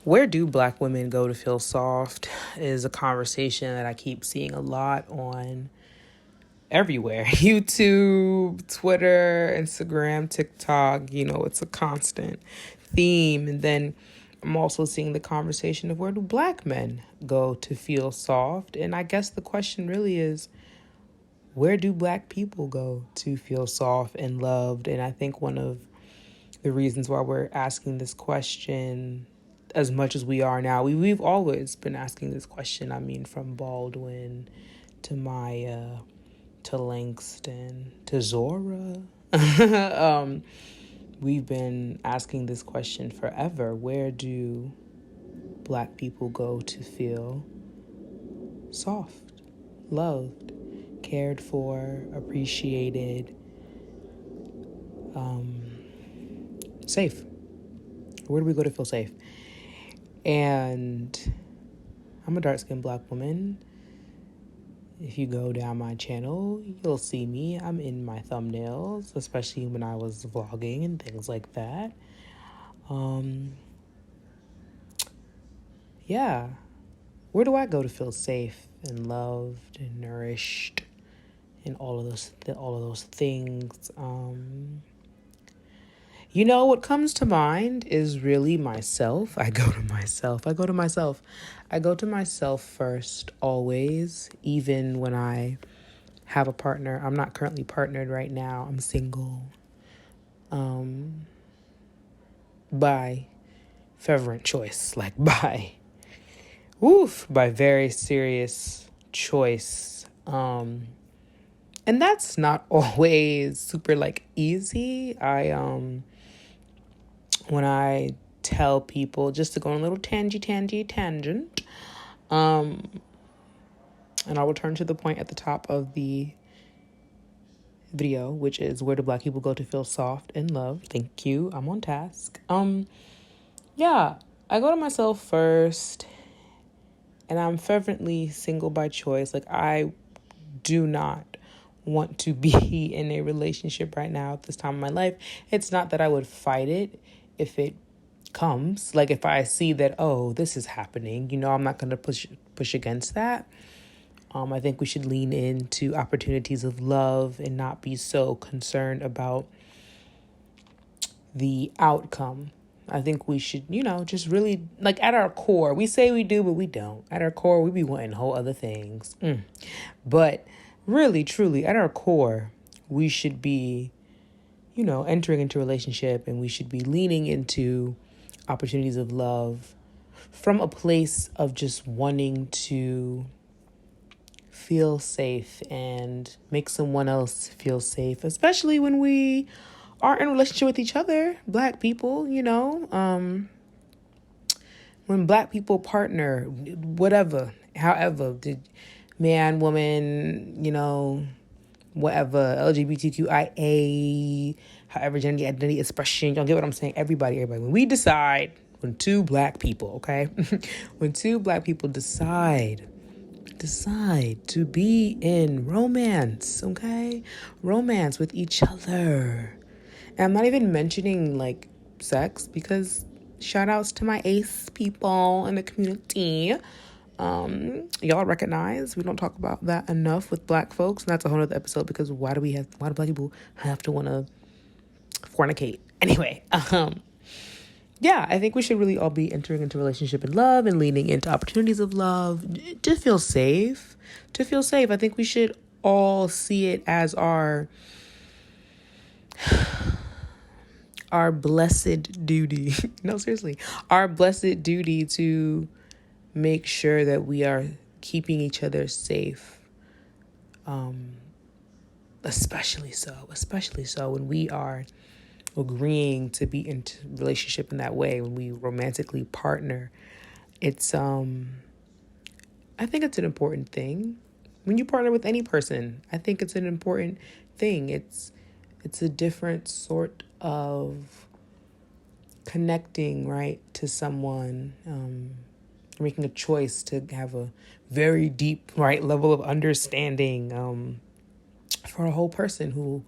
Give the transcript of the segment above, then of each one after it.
Where do Black women go to feel soft is a conversation that I keep seeing a lot on everywhere. YouTube, Twitter, Instagram, TikTok, it's a constant theme. And then I'm also seeing the conversation of where do Black men go to feel soft? And I guess the question really is, where do Black people go to feel soft and loved? And I think one of the reasons why we're asking this question as much as we are now, we've always been asking this question. I mean, from Baldwin to Maya to Langston to Zora. We've been asking this question forever. Where do Black people go to feel soft, loved, cared for, appreciated, safe? Where do we go to feel safe? And I'm a dark-skinned Black woman. If you go down my channel, you'll see me. I'm in my thumbnails, especially when I was vlogging and things like that. Yeah. Where do I go to feel safe and loved and nourished and all of those things? What comes to mind is really myself. I go to myself first, always, even when I have a partner. I'm not currently partnered right now. I'm single. By fervent choice, by very serious choice. And that's not always super easy. When I tell people, just to go on a little tangent, and I'll return to the point at the top of the video, which is where do Black people go to feel soft and loved? Thank you. I'm on task. Yeah, I go to myself first, and I'm fervently single by choice. I do not want to be in a relationship right now at this time of my life. It's not that I would fight it if it comes. If I see that, this is happening, I'm not going to push against that. I think we should lean into opportunities of love and not be so concerned about the outcome. I think we should, just really, at our core, we say we do, but we don't. At our core, we be wanting whole other things. But really, truly, at our core, we should be, entering into a relationship, and we should be leaning into opportunities of love from a place of just wanting to feel safe and make someone else feel safe, especially when we are in a relationship with each other, Black people, when Black people partner, whatever, however, the man, woman, whatever, LGBTQIA, however, gender identity expression, y'all get what I'm saying? Everybody. When we decide, when two Black people, okay, when two Black people decide to be in romance, okay, romance with each other. And I'm not even mentioning sex, because shout outs to my ace people in the community. Y'all recognize we don't talk about that enough with Black folks, and that's a whole other episode, because why do Black people have to want to fornicate anyway? Yeah, I think we should really all be entering into relationship and love and leaning into opportunities of love to feel safe. I think we should all see it as our blessed duty. No, seriously, our blessed duty to make sure that we are keeping each other safe. Especially so when we are agreeing to be into relationship in that way, when we romantically partner. It's I think it's an important thing. When you partner with any person, I think it's an important thing. It's a different sort of connecting, right, to someone, making a choice to have a very deep, right, level of understanding for a whole person who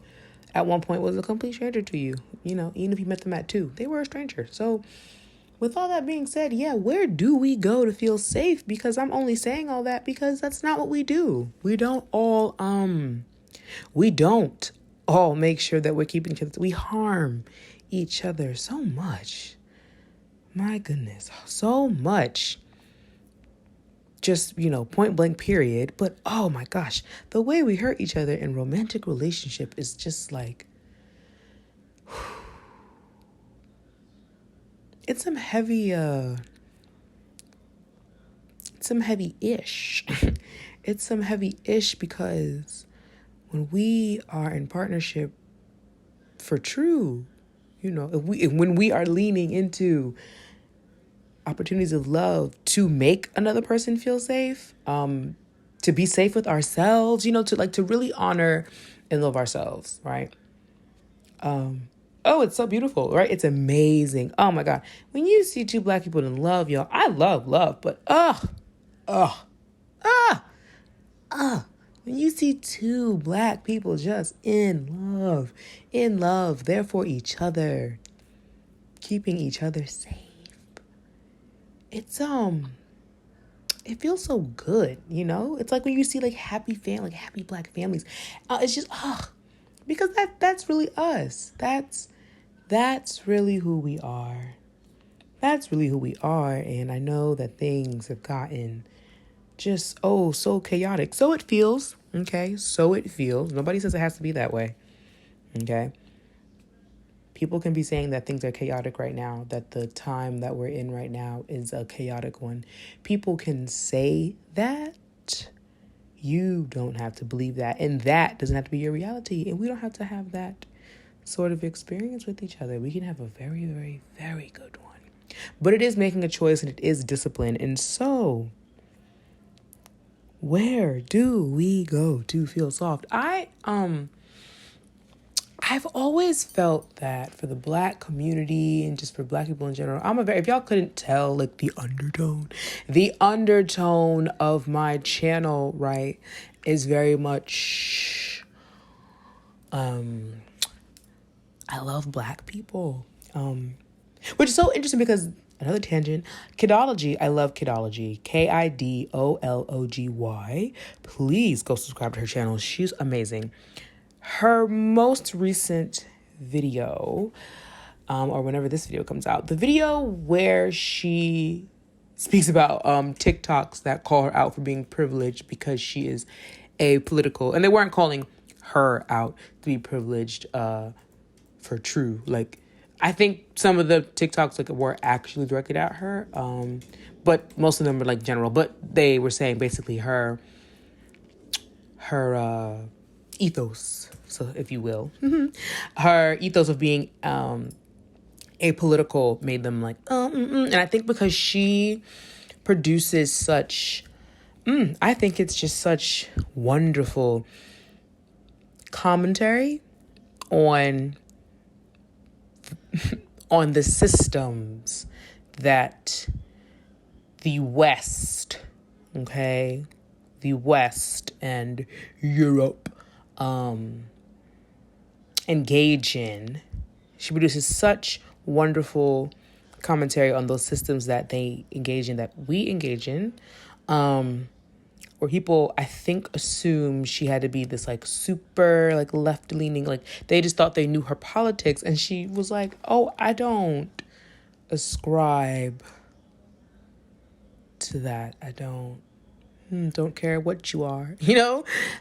at one point was a complete stranger to you. Even if you met them at 2, they were a stranger. So with all that being said, yeah, where do we go to feel safe? Because I'm only saying all that because that's not what we do. We don't all make sure that we're keeping each other. We harm each other so much. My goodness, so much. Just, point blank period. But oh my gosh, the way we hurt each other in romantic relationship is just like, it's some heavy-ish. It's some heavy-ish because when we are in partnership for true, when we are leaning into opportunities of love to make another person feel safe, to be safe with ourselves, to really honor and love ourselves, right? Oh, it's so beautiful, right? It's amazing. Oh my God. When you see two Black people in love, y'all, I love love, but when you see two Black people just in love, there for each other, keeping each other safe, it feels so good, It's like when you see like happy Black families, it's just because that's really us. That's really who we are. That's really who we are. And I know that things have gotten just, so chaotic. So it feels, okay? So it feels. Nobody says it has to be that way, okay? People can be saying that things are chaotic right now, that the time that we're in right now is a chaotic one. People can say that. You don't have to believe that. And that doesn't have to be your reality. And we don't have to have that sort of experience with each other. We can have a very, very, very good one. But it is making a choice and it is discipline. And so, where do we go to feel soft? I've always felt that for the Black community and just for Black people in general, if y'all couldn't tell, like the undertone of my channel, right, is very much, I love Black people, which is so interesting because another tangent, Kidology. I love Kidology, Kidology. Please go subscribe to her channel. She's amazing. Her most recent video, or whenever this video comes out, the video where she speaks about TikToks that call her out for being privileged because she is apolitical, and they weren't calling her out to be privileged for true. Like, I think some of the TikToks were actually directed at her, but most of them were like general. But they were saying basically her ethos, so if you will, her ethos of being apolitical made them like, and I think because she produces such, I think it's just such wonderful commentary on the systems that the West and Europe engage in. She produces such wonderful commentary on those systems that they engage in, that we engage in, where people, I think, assume she had to be this super left-leaning, they just thought they knew her politics, and she was like, oh, I don't ascribe to that. I don't care what you are,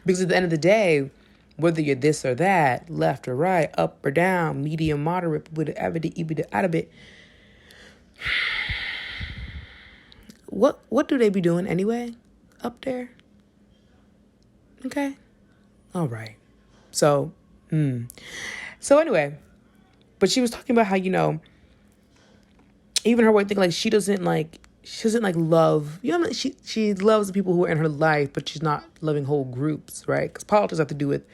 because at the end of the day, whether you're this or that, left or right, up or down, medium, moderate, with out of it, what do they be doing anyway up there? Okay. All right. So anyway, but she was talking about how, even her way thinking, she doesn't love, she loves the people who are in her life, but she's not loving whole groups, right? Because politics have to do with,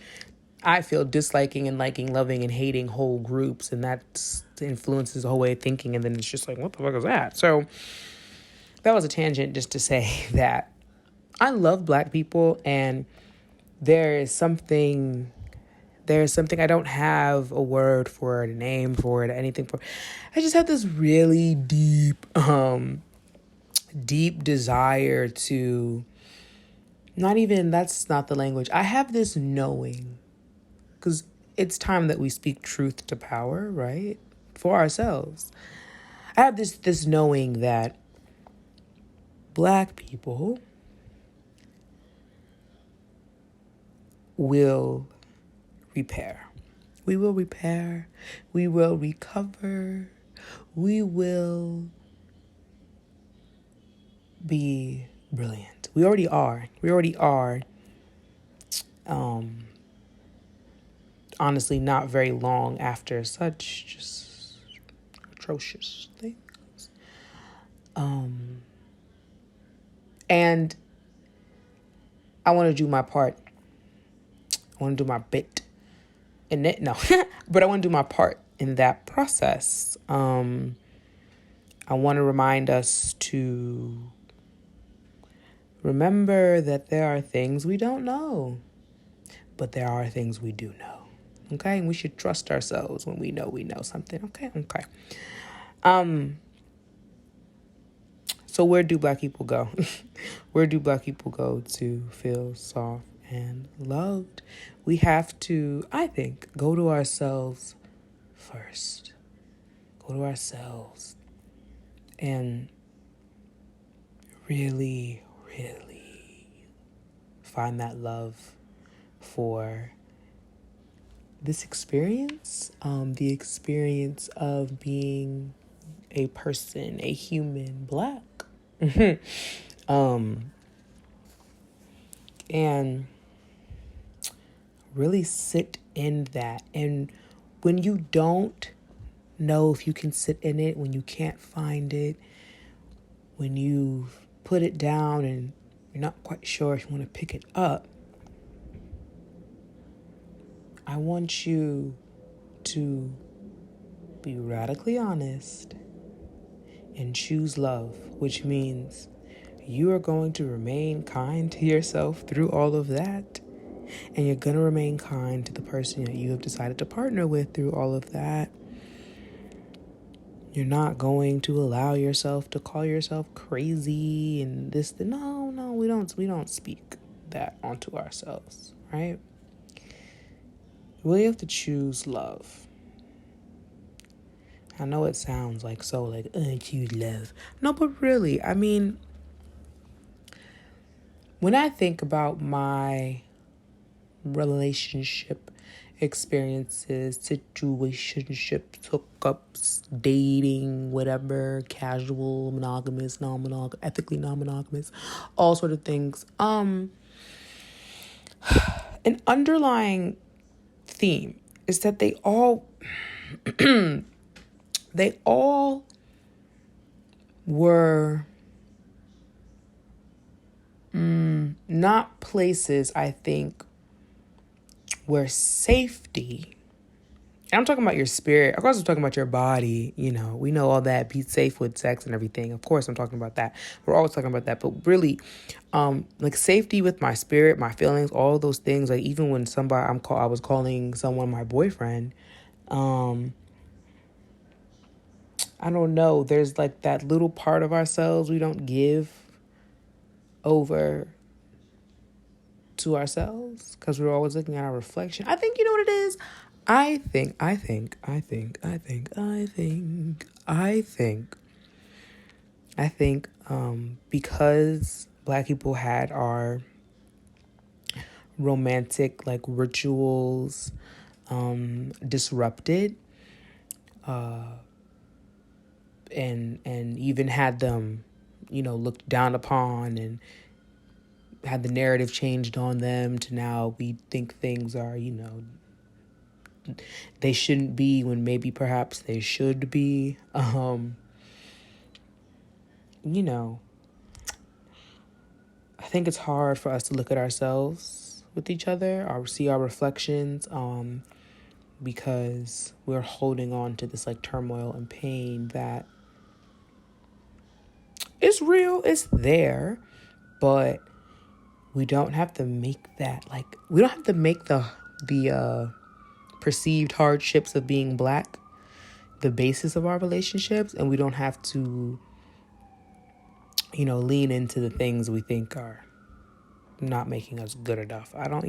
I feel, disliking and liking, loving and hating whole groups, and that influences the whole way of thinking, and then it's just what the fuck is that? So that was a tangent just to say that I love Black people, and there is something There's something, I don't have a word for it, a name for it, anything for it. I just have this really deep desire to, not even, that's not the language. I have this knowing, because it's time that we speak truth to power, right? For ourselves. I have this knowing that Black people will repair. We will repair. We will recover. We will be brilliant. We already are. Honestly, not very long after such just atrocious things. And I want to do my part. I want to do my bit in it. No, but I want to do my part in that process. I want to remind us to remember that there are things we don't know, but there are things we do know. Okay, and we should trust ourselves when we know something. Okay. So where do Black people go? Where do Black people go to feel soft and loved? We have to, I think, go to ourselves first. Go to ourselves and really, really find that love for this experience, the experience of being a person, a human, Black. And really sit in that. And when you don't know if you can sit in it, when you can't find it, when you put it down and you're not quite sure if you want to pick it up, I want you to be radically honest and choose love, which means you are going to remain kind to yourself through all of that. And you're going to remain kind to the person that you have decided to partner with through all of that. You're not going to allow yourself to call yourself crazy and this. No, we don't speak that onto ourselves, right? We have to choose love. I know it sounds like so like, choose love. No, but really, I mean, when I think about my relationship experiences, situationships, hookups, dating, whatever, casual, monogamous, non-monogamous, ethically non-monogamous, all sort of things. An underlying theme is that they all were not places, I think, where safety, and I'm talking about your spirit, of course I'm talking about your body, we know all that, be safe with sex and everything, of course I'm talking about that, we're always talking about that, but really, like safety with my spirit, my feelings, all those things, like even when I was calling someone my boyfriend, I don't know, there's like that little part of ourselves we don't give over to ourselves because we're always looking at our reflection. I think, you know what it is? I think because Black people had our romantic like rituals disrupted, and even had them, looked down upon, and had the narrative changed on them to now we think things are, they shouldn't be when maybe perhaps they should be. I think it's hard for us to look at ourselves with each other, or see our reflections, because we're holding on to this like turmoil and pain that is real, it's there, but we don't have to make that, like, we don't have to make the perceived hardships of being Black the basis of our relationships, and we don't have to, lean into the things we think are not making us good enough. I don't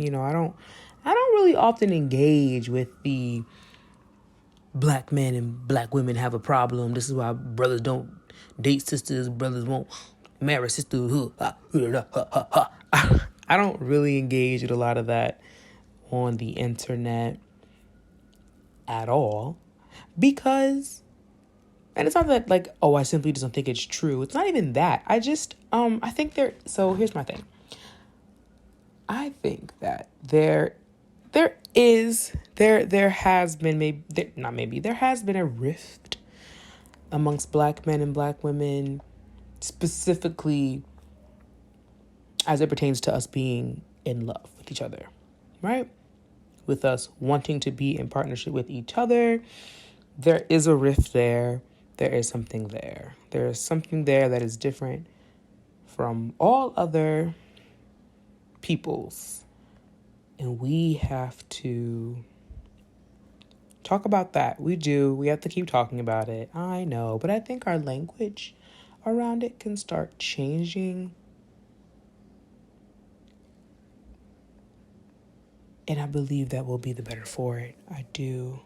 really often engage with the Black men and Black women have a problem. This is why brothers don't date sisters, brothers won't marry sisters. I don't really engage with a lot of that on the internet at all, because, and it's not that I simply just don't think it's true. It's not even that. I just I think so here's my thing. I think that there has been there has been a rift amongst Black men and Black women, specifically as it pertains to us being in love with each other, right? With us wanting to be in partnership with each other. There is a rift there. There is something there. There is something there that is different from all other peoples. And we have to talk about that. We do. We have to keep talking about it. I know. But I think our language around it can start changing. And I believe that we'll be the better for it. I do.